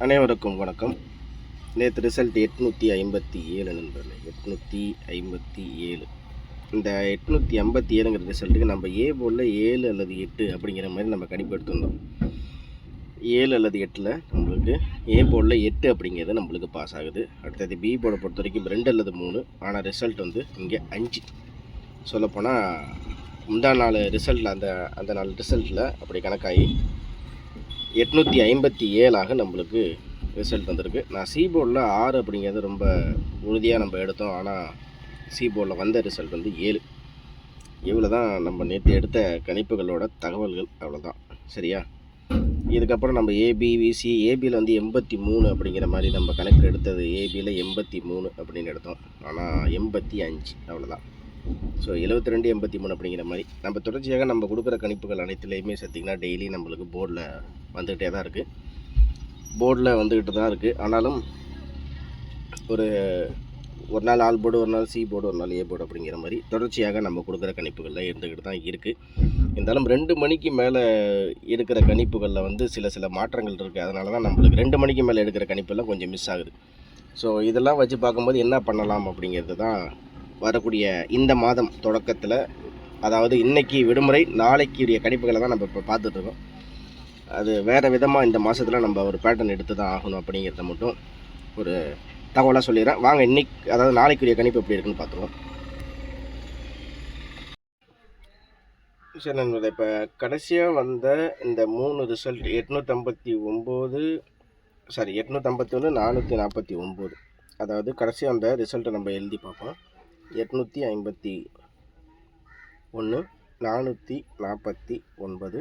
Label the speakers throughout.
Speaker 1: அனைவருக்கும் வணக்கம். நேற்று ரிசல்ட் 857 நண்பர்களே, 857. இந்த 857ங்கிற ரிசல்ட்டுக்கு நம்ம ஏ போர்டில் 7 அல்லது 8 அப்படிங்கிற மாதிரி நம்ம கணிப்பு எடுத்திருந்தோம். 7 அல்லது 8ல் நம்மளுக்கு ஏ போர்டில் 8 அப்படிங்கிறது நம்மளுக்கு பாஸ் ஆகுது. அடுத்தது பி போர்டை பொறுத்த வரைக்கும் 2 அல்லது 3, ஆனால் ரிசல்ட் வந்து இங்கே 5. சொல்லப்போனால் முந்தா நாள் ரிசல்ட்டில் அந்த நாள் ரிசல்ட்டில் அப்படி கணக்காகி 857 நம்மளுக்கு ரிசல்ட் வந்திருக்கு. நான் சி போர்டில் 6 அப்படிங்கிறது ரொம்ப உறுதியாக நம்ம எடுத்தோம், ஆனால் சி போர்டில் வந்த ரிசல்ட் வந்து 7. இவ்வளோ தான் நம்ம நேற்று எடுத்த கணிப்புகளோட தகவல்கள், அவ்வளோதான். சரியா? இதுக்கப்புறம் நம்ம ஏபிவிசி, ஏபியில் வந்து 83 அப்படிங்கிற மாதிரி நம்ம கணக்கு எடுத்தது. ஏபியில் 83 அப்படின்னு எடுத்தோம், ஆனால் 85, அவ்வளோதான். ஸோ 72, 83 அப்படிங்கிற மாதிரி நம்ம தொடர்ச்சியாக நம்ம கொடுக்குற கணிப்புகள் அனைத்துலேயுமே சேர்த்திங்கன்னா டெய்லி நம்மளுக்கு போர்டில் வந்துக்கிட்டே தான் இருக்குது. போர்டில் வந்துக்கிட்டு தான் இருக்குது. ஆனாலும் ஒரு நாள் ஆல் போர்டு, ஒரு நாள் சி போர்டு, ஒரு நாள் ஏ போர்டு அப்படிங்கிற மாதிரி தொடர்ச்சியாக நம்ம கொடுக்குற கணிப்புகளில் இருந்துக்கிட்டு தான் இருக்குது. இருந்தாலும் 2 மணிக்கு மேலே எடுக்கிற கணிப்புகளில் வந்து சில மாற்றங்கள் இருக்குது. அதனால தான் நம்மளுக்கு 2 மணிக்கு மேலே எடுக்கிற கணிப்பெல்லாம் கொஞ்சம் மிஸ் ஆகுது. ஸோ இதெல்லாம் வச்சு பார்க்கும்போது என்ன பண்ணலாம் அப்படிங்கிறது தான் வரக்கூடிய இந்த மாதம் தொடக்கத்தில், அதாவது இன்றைக்கி விடுமுறை, நாளைக்குரிய கணிப்புகளை தான் நம்ம இப்போ பார்த்துட்ருக்கோம். அது வேறு விதமாக இந்த மாதத்தில் நம்ம ஒரு பேட்டர்ன் எடுத்து தான் ஆகணும் அப்படிங்கிறத மட்டும் ஒரு தகவலாக சொல்லிடுறேன். வாங்க இன்னைக்கு, அதாவது நாளைக்குரிய கணிப்பு எப்படி இருக்குன்னு பார்த்துருவோம். சரி நண்பர்களே, இப்போ கடைசியாக வந்த இந்த 3 ரிசல்ட் 851, 449, அதாவது கடைசியாக அந்த ரிசல்ட்டை நம்ம எழுதி பார்ப்போம். 851, 449,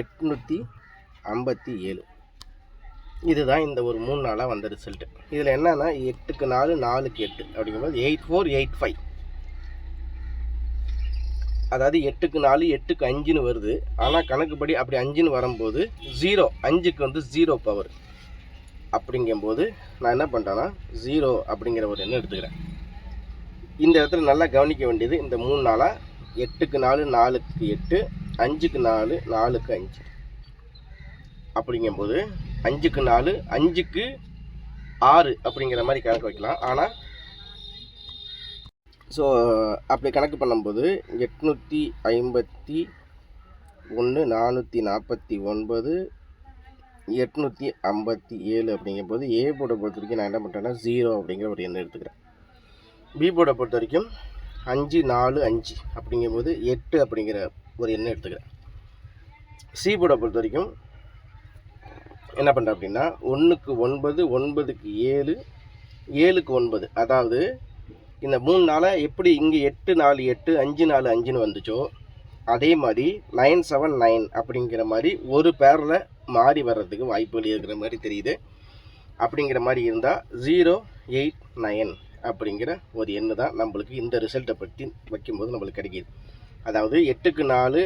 Speaker 1: 857. இதுதான் இந்த ஒரு 3 நாளாக வந்த ரிசல்ட்டு. இதில் என்னன்னா 8க்கு 4, 4க்கு 8 அப்படிங்கும்போது 8485. அதாவது 8க்கு 4, 8க்கு 5ன்னு வருது. ஆனால் கணக்குப்படி அப்படி 5ன்னு வரும்போது 0, 5க்கு வந்து 0 பவர். அப்படிங்கும்போது நான் என்ன பண்ணுறேன்னா 0 அப்படிங்கிற ஒரு எண்ணம் எடுத்துக்கிறேன். இந்த இடத்துல நல்லா கவனிக்க வேண்டியது, இந்த 3 நாளாக 8க்கு 4, 4க்கு 8, 5க்கு 4, 4க்கு 5 அப்படிங்கும்போது 5க்கு 4, 5க்கு 6 அப்படிங்கிற மாதிரி கணக்கு வைக்கலாம். ஆனால் ஸோ அப்படி கணக்கு பண்ணும்போது 851, 449, 857 அப்படிங்கும்போது ஏ போர்டை பொறுத்த வரைக்கும் நான் என்ன பண்ணுறேன்னா 0 அப்படிங்கிற ஒரு எண்ணம் எடுத்துக்கிறேன். பி போர்டை பொறுத்த வரைக்கும் 5, 4, 5 அப்படிங்கும்போது 8 அப்படிங்கிற ஒரு எண்ணம் எடுத்துக்கிறேன். சி போர்டை பொறுத்த வரைக்கும் என்ன பண்ணுறேன் அப்படின்னா 1க்கு 9, 9க்கு 7, 7க்கு 9. அதாவது இந்த 3 நாளாக எப்படி இங்கே 8, 4, 8, 5, 4, 5ன்னு வந்துச்சோ, அதே மாதிரி 9, 7, 9 அப்படிங்கிற மாதிரி ஒரு பேரில் மாறி வர்றதுக்கு வாய்ப்புகள் இருக்கிற மாதிரி தெரியுது. அப்படிங்கிற மாதிரி இருந்தால் 0, 8, 9 அப்படிங்கிற ஒரு எண்ணு தான் நம்மளுக்கு இந்த ரிசல்ட்டை பற்றி வைக்கும்போது நம்மளுக்கு கிடைக்கிது. அதாவது 8க்கு 4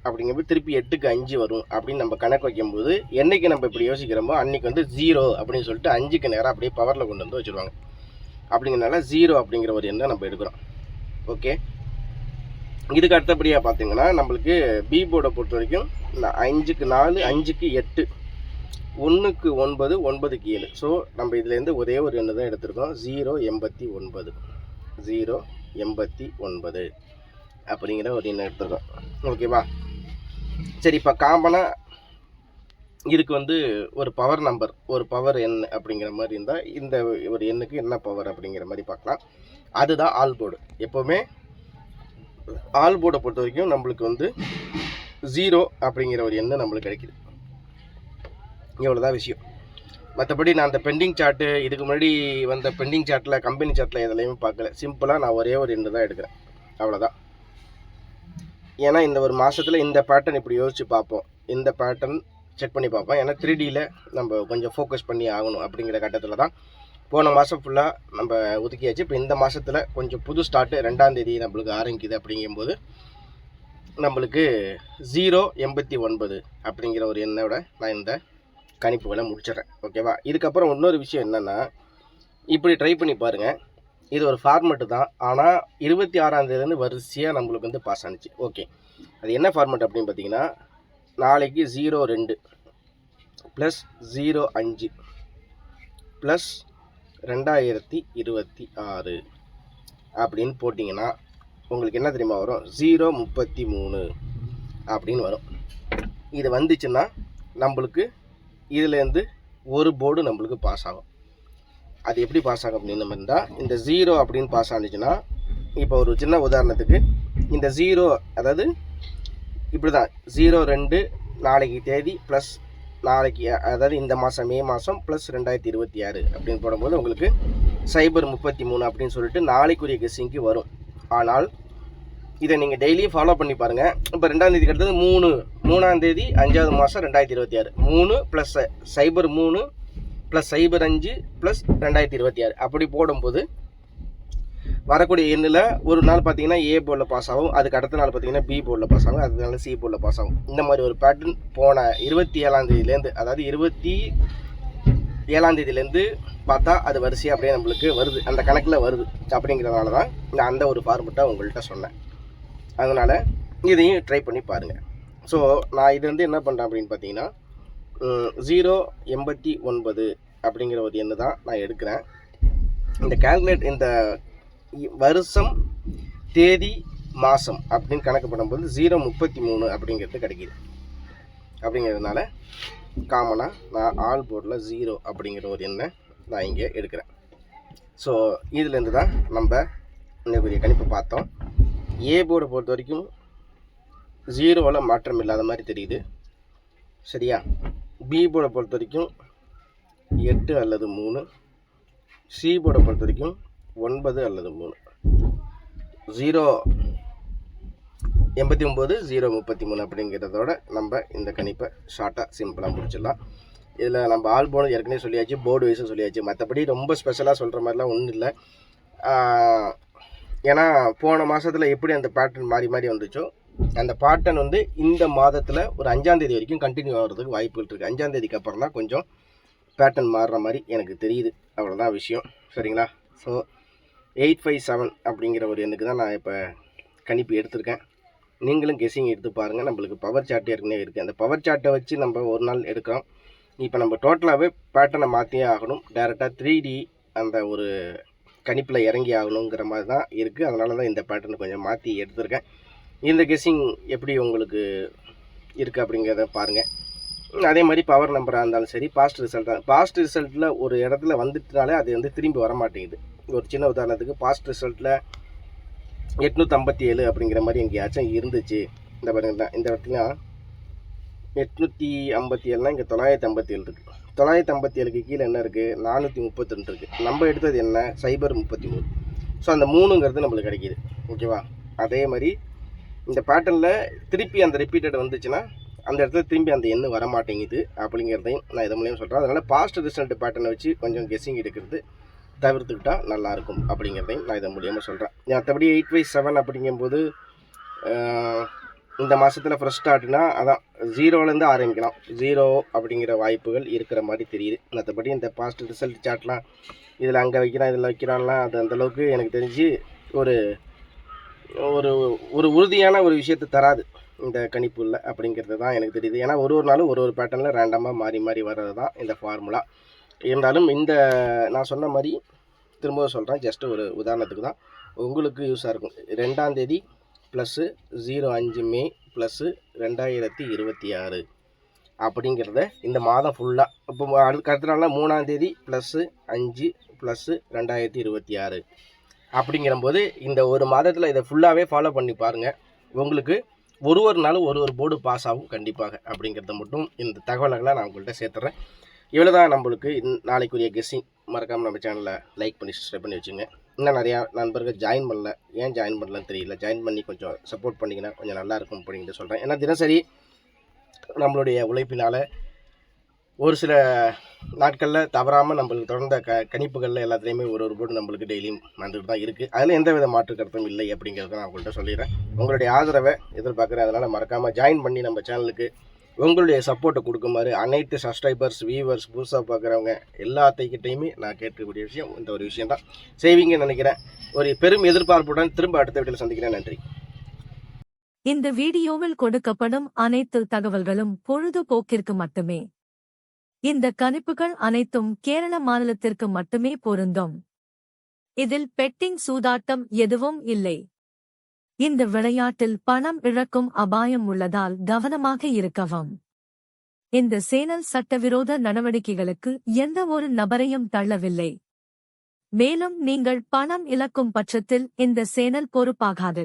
Speaker 1: அப்படிங்கும்போது திருப்பி 8க்கு 5 வரும் அப்படின்னு நம்ம கணக்கு வைக்கும்போது, என்றைக்கு நம்ம இப்படி யோசிக்கிறோமோ அன்றைக்கி வந்து 0 அப்படின்னு சொல்லிட்டு 5க்கு நேரம் அப்படியே பவரில் கொண்டு வந்து வச்சுருவாங்க. அப்படிங்கிறனால 0 அப்படிங்கிற ஒரு எண்ணை நம்ம எடுக்கிறோம். ஓகே, இதுக்கு அடுத்தபடியாக பார்த்தீங்கன்னா நம்மளுக்கு பி போர்டை பொறுத்த வரைக்கும் 5க்கு 4, 5க்கு 8, 1க்கு 9, 9க்கு 7. ஸோ நம்ம இதுலேருந்து ஒரே ஒரு எண்ணு தான் எடுத்திருக்கோம், 089, 089 அப்படிங்கிற ஒரு எண்ணை எடுத்திருக்கோம். ஓகேவா? சரி, இப்போ காமனாக இதுக்கு வந்து ஒரு பவர் நம்பர், ஒரு பவர் எண் அப்படிங்கிற மாதிரி இருந்தால் இந்த ஒரு எண்ணுக்கு என்ன பவர் அப்படிங்கிற மாதிரி பார்க்கலாம். அதுதான் ஆல் போர்டு. எப்போவுமே ஆல் போர்டை பொறுத்த வரைக்கும் நம்மளுக்கு வந்து 0 அப்படிங்கிற ஒரு எண்ணு நம்மளுக்கு கிடைக்கிது. இவ்வளோதான் விஷயம். மற்றபடி நான் அந்த பெண்டிங் சார்ட்டு, இதுக்கு முன்னாடி வந்த பெண்டிங் சார்ட்டில், கம்பெனி சார்ட்டில் எதுலையுமே பார்க்கல. சிம்பிளாக நான் ஒரே ஒரு எண்ணு தான் எடுக்கிறேன், அவ்வளோதான். ஏன்னா இந்த ஒரு மாதத்தில் இந்த பேட்டர்ன் இப்படி யோசித்து பார்ப்போம், இந்த பேட்டர்ன் செக் பண்ணி பார்ப்போம். ஏன்னா 3Dயில் நம்ம கொஞ்சம் ஃபோக்கஸ் பண்ணி ஆகணும் அப்படிங்கிற கட்டத்தில் தான் போன மாதம் ஃபுல்லாக நம்ம ஒதுக்கியாச்சு. இப்போ இந்த மாதத்தில் கொஞ்சம் புது ஸ்டார்ட்டு 2ஆம் தேதி நம்மளுக்கு ஆரம்பிக்குது. அப்படிங்கும்போது நம்மளுக்கு 089 அப்படிங்கிற ஒரு எண்ணோட நான் இந்த கணிப்புகளை முடிச்சிடறேன். ஓகேவா? இதுக்கப்புறம் இன்னொரு விஷயம் என்னென்னா, இப்படி ட்ரை பண்ணி பாருங்கள். இது ஒரு ஃபார்மெட்டு தான், ஆனால் 26ஆம் தேதிலேருந்து வரிசையாக நம்மளுக்கு வந்து பாஸ் ஆனிச்சு. ஓகே, அது என்ன ஃபார்மெட் அப்படின்னு பார்த்தீங்கன்னா, நாளைக்கு 02, ப்ளஸ் 05 ப்ளஸ் 2026 அப்படின்னு போட்டிங்கன்னா உங்களுக்கு என்ன தெரியுமா வரும்? 033 அப்படின்னு வரும். இது வந்துச்சுன்னா நம்மளுக்கு இதுலேருந்து ஒரு போர்டு நம்மளுக்கு பாஸ் ஆகும். அது எப்படி பாஸ் ஆகும் அப்படின்னு இருந்தால், இந்த 0 அப்படின்னு பாஸ் ஆனிச்சுன்னா, இப்போ ஒரு சின்ன உதாரணத்துக்கு இந்த 0 அதாவது இப்படி தான் 02 நாளைக்கு தேதி ப்ளஸ் நாளைக்கு அதாவது இந்த மாதம் மே மாதம் ப்ளஸ் 2026 அப்படின்னு போடும்போது உங்களுக்கு 033 அப்படின்னு சொல்லிட்டு நாளைக்குரிய கெஸ்ஸிங்க்கு வரும். ஆனால் இதை நீங்கள் டெய்லியும் ஃபாலோ பண்ணி பாருங்கள். இப்போ 2ஆம் தேதிக்கு அடுத்தது 3ஆம் தேதி 5வது மாதம் 2026 3 ப்ளஸ் 03 ப்ளஸ் 05 ப்ளஸ் 2026 அப்படி போடும்போது வரக்கூடிய எண்ணில் ஒரு நாள் பார்த்தீங்கன்னா ஏ போர்டில் பாஸ் ஆகும், அதுக்கு அடுத்த நாள் பார்த்தீங்கன்னா பி போர்டில் பாஸ் ஆகும், அதனால சி போர்டில் பாஸ் ஆகும். இந்த மாதிரி ஒரு பேட்டர்ன் போன 27ஆம் தேதியிலேருந்து, அதாவது 27ஆம் தேதியிலேருந்து பார்த்தா அது வரிசையாக அப்படியே நம்மளுக்கு வருது, அந்த கணக்கில் வருது. அப்படிங்கிறதுனால தான் நான் அந்த ஒரு ஃபார்மெட்டாக உங்கள்கிட்ட சொன்னேன். அதனால் இதையும் ட்ரை பண்ணி பாருங்கள். ஸோ நான் இது வந்து என்ன பண்ணுறேன் அப்படின்னு பார்த்தீங்கன்னா 089 அப்படிங்கிற ஒரு எண்ணு தான் நான் எடுக்கிறேன். இந்த கால்குலேட் இந்த வருஷம் தேதி மாதம் அப்படின்னு கணக்கு பண்ணும்போது 033 அப்படிங்கிறது கிடைக்கிது. அப்படிங்கிறதுனால காமனாக நான் ஆல் போர்டில் 0 அப்படிங்கிற ஒரு எண்ணை நான் இங்கே எடுக்கிறேன். ஸோ இதுலேருந்து தான் நம்ம இன்னைக்குரிய கணிப்பு பார்த்தோம். ஏ போர்டை பொறுத்த வரைக்கும் 0வில் மாற்றம் இல்லாத மாதிரி தெரியுது, சரியா? பி போர்டை பொறுத்த வரைக்கும் 8 அல்லது 3, சி போர்டை பொறுத்த வரைக்கும் 9 அல்லது 3. 089 033 அப்படிங்கிறதோட நம்ம இந்த கணிப்பை ஷார்ட்டாக சிம்பிளாக முடிச்சிடலாம். இதில் நம்ம ஆல் போர்டு ஏற்கனவே சொல்லியாச்சு, போர்டு வைஸும் சொல்லியாச்சு. மற்றபடி ரொம்ப ஸ்பெஷலாக சொல்கிற மாதிரிலாம் ஒன்றும் இல்லை. ஏன்னா போன மாதத்தில் எப்படி அந்த பேட்டர்ன் மாறி மாறி வந்துச்சோ அந்த பேட்டர்ன் வந்து இந்த மாதத்தில் ஒரு 5ஆம் தேதி வரைக்கும் கண்டினியூ ஆகிறதுக்கு வாய்ப்புகள் இருக்குது. 5ஆம் தேதிக்கு அப்புறம் தான் கொஞ்சம் பேட்டர்ன் மாறுற மாதிரி எனக்கு தெரியுது. அவ்வளோதான் விஷயம், சரிங்களா? ஸோ 857 அப்படிங்கிற ஒரு எண்ணுக்கு தான் நான் இப்போ கணிப்பு எடுத்திருக்கேன். நீங்களும் கெஸ்ஸிங் எடுத்து பாருங்கள். நம்மளுக்கு பவர் சார்ட் ஏற்கனவே இருக்குது. அந்த பவர் சார்ட்டை வச்சு நம்ம ஒரு நாள் எடுக்கிறோம். இப்போ நம்ம டோட்டலாகவே பேட்டர்னை மாற்றியே ஆகணும். டேரெக்டாக 3D அந்த ஒரு கணிப்பில் இறங்கி ஆகணுங்கிற மாதிரி தான் இருக்குது. அதனால தான் இந்த பேட்டர்னை கொஞ்சம் மாற்றி எடுத்திருக்கேன். இந்த கெஸ்ஸிங் எப்படி உங்களுக்கு இருக்குது அப்படிங்கிறத பாருங்கள். அதே மாதிரி பவர் நம்பராக இருந்தாலும் சரி, பாஸ்ட் ரிசல்ட்டில் ஒரு இடத்துல வந்துட்டுனாலே அது வந்து திரும்பி வர மாட்டேங்குது. ஒரு சின்ன உதாரணத்துக்கு பாஸ்ட் ரிசல்ட்டில் 857 அப்படிங்கிற மாதிரி எங்கேயாச்சும் இருந்துச்சு. இந்த பாருங்க, இந்த இடத்துல 857னா இங்கே 957 இருக்குது. 957க்கு கீழே என்ன இருக்குது? 432 இருக்குது. நம்ம எடுத்தது என்ன? 033. ஸோ அந்த 3ங்கிறது நம்மளுக்கு கிடைக்கிது, ஓகேவா? அதே மாதிரி இந்த பேட்டர்னில் திருப்பி அந்த ரிப்பீட்டட் வந்துச்சுன்னா அந்த இடத்துல திரும்பி அந்த எண்ணு வர மாட்டேங்குது அப்படிங்கிறதையும் நான் இது மூலியம் சொல்கிறேன். அதனால் பாஸ்ட் ரிசல்ட் பேட்டர்னை வச்சு கொஞ்சம் கெஸ்ஸிங் எடுக்கிறது தவிர்த்துக்கிட்டால் நல்லாயிருக்கும் அப்படிங்கிறதையும் நான் இதை மூலியமாக சொல்கிறேன். மற்றபடி 857 அப்படிங்கும்போது இந்த மாதத்தில் ஃப்ரெஷ் ஸ்டார்ட்னா அதான் 0லேருந்து ஆரம்பிக்கலாம். 0 அப்படிங்கிற வாய்ப்புகள் இருக்கிற மாதிரி தெரியுது. மற்றபடி இந்த பாஸ்ட் ரிசல்ட் சார்ட்லாம் இதில் அங்கே வைக்கிறான் இதில் வைக்கிறான்லாம் அது அந்தளவுக்கு எனக்கு தெரிஞ்சு ஒரு ஒரு ஒரு உறுதியான ஒரு விஷயத்தை தராது இந்த கணிப்பு இல்லை அப்படிங்கிறது தான் எனக்கு தெரியுது. ஏன்னா ஒரு நாளும் ஒரு பேட்டர்னில் ரேண்டமாக மாறி மாறி வர்றது தான் இந்த ஃபார்முலா. இருந்தாலும் இந்த நான் சொன்ன மாதிரி திரும்ப சொல்கிறேன், ஜஸ்ட்டு ஒரு உதாரணத்துக்கு தான், உங்களுக்கு யூஸாக இருக்கும். 2ஆம் தேதி ப்ளஸ்ஸு 05 மே ப்ளஸ்ஸு 2026 அப்படிங்கிறத இந்த மாதம் ஃபுல்லாக இப்போ அடுத்த நாள்னா 3ஆம் தேதி +5 +2026 அப்படிங்கிறபோது இந்த ஒரு மாதத்தில் இதை ஃபுல்லாகவே ஃபாலோ பண்ணி பாருங்கள். உங்களுக்கு ஒரு நாளும் ஒரு போர்டு பாஸ் ஆகும் கண்டிப்பாக. அப்படிங்கிறத மட்டும் இந்த தகவல்களை நான் உங்கள்கிட்ட சேர்த்துறேன். இவ்வளோ தான் நம்மளுக்கு நாளைக்குரிய கெஸ்ஸிங். மறக்காமல் நம்ம சேனலில் லைக் பண்ணி சப்ஸ்கிரைப் பண்ணி வச்சுங்க. இன்னும் நிறையா நண்பர்கள் ஜாயின் பண்ணல, ஏன் ஜாயின் பண்ணலன்னு தெரியல. ஜாயின் பண்ணி கொஞ்சம் சப்போர்ட் பண்ணிங்கன்னா கொஞ்சம் நல்லாயிருக்கும் அப்படின்ட்டு சொல்கிறேன். ஏன்னா தினசரி நம்மளுடைய உழைப்பினால் ஒரு சில நாட்களில் தவறாமல் நம்மளுக்கு தொடர்ந்த கணிப்புகளில் எல்லாத்துலேயுமே ஒரு போர்டு நம்மளுக்கு டெய்லியும் வந்துட்டு தான் இருக்குது. அதில் எந்த வித மாற்று கருத்தும் இல்லை அப்படிங்கிறத நான் உங்கள்கிட்ட சொல்லிடுறேன். உங்களுடைய ஆதரவை எதிர்பார்க்குறேன். அதனால் மறக்காமல் ஜாயின் பண்ணி நம்ம சேனலுக்கு உங்களுடைய சப்போர்ட்டை கொடுக்குமாறு அனைத்து சப்ஸ்கிரைபர்ஸ், வியூவர்ஸ், புதுசாக பார்க்குறவங்க எல்லாத்தைக்கிட்டையுமே நான் கேட்கக்கூடிய விஷயம் இந்த ஒரு விஷயம் தான். செய்வீங்கன்னு நினைக்கிறேன். ஒரு பெரும் எதிர்பார்ப்புடன் திரும்ப அடுத்த வீட்டில் சந்திக்கிறேன். நன்றி.
Speaker 2: இந்த வீடியோவில் கொடுக்கப்படும் அனைத்து தகவல்களும் பொழுதுபோக்கிற்கு மட்டுமே. இந்த கணிப்புகள் அனைத்தும் கேரள மாநிலத்திற்கு மட்டுமே பொருந்தும். இதில் பெட்டிங் சூதாட்டம் எதுவும் இல்லை. இந்த விளையாட்டில் பணம் இழக்கும் அபாயம் உள்ளதால் கவனமாக இருக்கவும். இந்த சேனல் சட்டவிரோத நடவடிக்கைகளுக்கு எந்த ஒரு நபரையும் தள்ளவில்லை. மேலும் நீங்கள் பணம் இழக்கும் பட்சத்தில் இந்த சேனல் பொறுப்பாகாது.